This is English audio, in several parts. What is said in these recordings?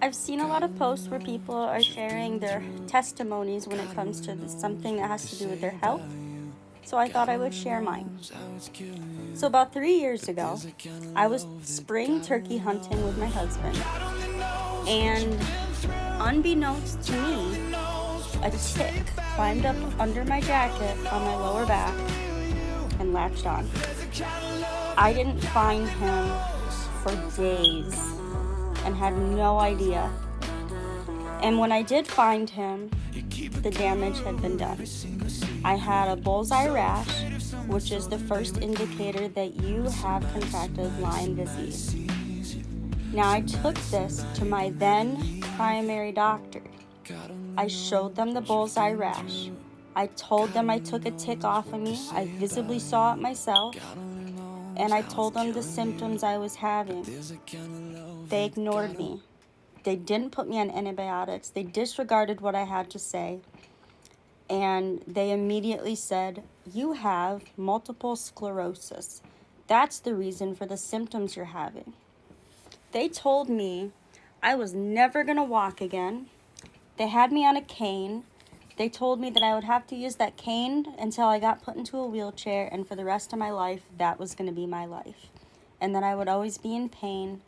I've seen a lot of posts where people are sharing their testimonies when it comes to something that has to do with their health. So I thought I would share mine. So about 3 years ago, I was spring turkey hunting with my husband. And unbeknownst to me, a tick climbed up under my jacket on my lower back and latched on. I didn't find him for days and had no idea. And when I did find him, the damage had been done. I had a bullseye rash, which is the first indicator that you have contracted Lyme disease. Now, I took this to my then primary doctor. I showed them the bullseye rash. I told them I took a tick off of me. I visibly saw it myself. And I told them the symptoms I was having. They ignored me. They didn't put me on antibiotics. They disregarded what I had to say. And they immediately said, "You have multiple sclerosis. That's the reason for the symptoms you're having." They told me I was never going to walk again. They had me on a cane. They told me that I would have to use that cane until I got put into a wheelchair, and for the rest of my life, that was going to be my life. And that I would always be in pain.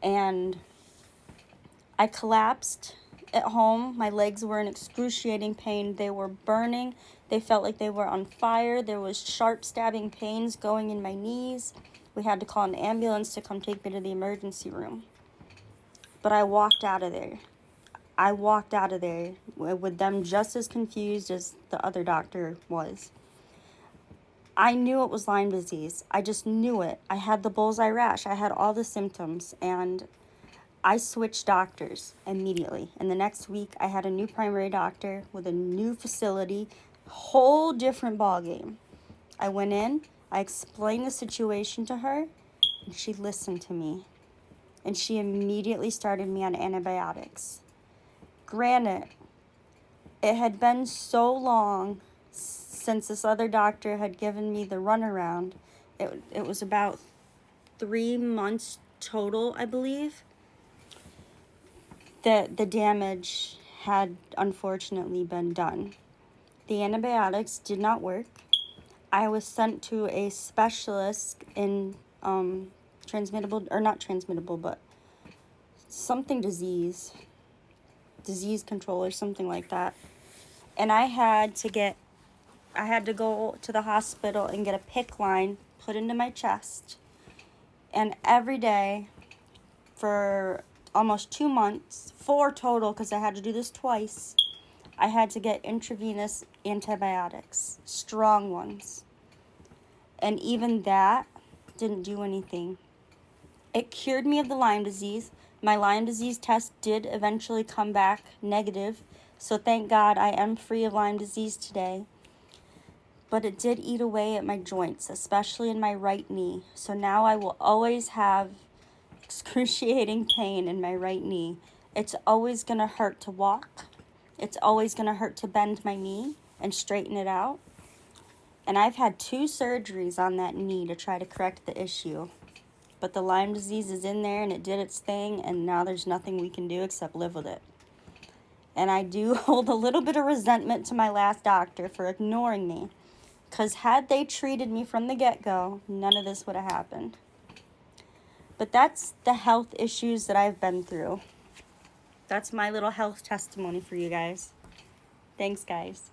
And I collapsed at home. My legs were in excruciating pain. They were burning. They felt like they were on fire. There was sharp stabbing pains going in my knees. We had to call an ambulance to come take me to the emergency room. But I walked out of there. I walked out of there with them just as confused as the other doctor was. I knew it was Lyme disease. I just knew it. I had the bullseye rash. I had all the symptoms, and I switched doctors immediately. And the next week, I had a new primary doctor with a new facility, whole different ballgame. I went in, I explained the situation to her, and she listened to me. And she immediately started me on antibiotics. Granted, it had been so long since this other doctor had given me the runaround. It was about 3 months total, I believe, that the damage had unfortunately been done. The antibiotics did not work. I was sent to a specialist in disease control or something like that. And I had to go to the hospital and get a PICC line put into my chest. And every day for almost 2 months, 4 total, because I had to do this twice, I had to get intravenous antibiotics, strong ones. And even that didn't do anything. It cured me of the Lyme disease. My Lyme disease test did eventually come back negative, so thank God I am free of Lyme disease today. But it did eat away at my joints, especially in my right knee. So now I will always have excruciating pain in my right knee. It's always going to hurt to walk. It's always going to hurt to bend my knee and straighten it out. And I've had 2 surgeries on that knee to try to correct the issue. But the Lyme disease is in there and it did its thing, and now there's nothing we can do except live with it. And I do hold a little bit of resentment to my last doctor for ignoring me. Because had they treated me from the get-go, none of this would have happened. But that's the health issues that I've been through. That's my little health testimony for you guys. Thanks, guys.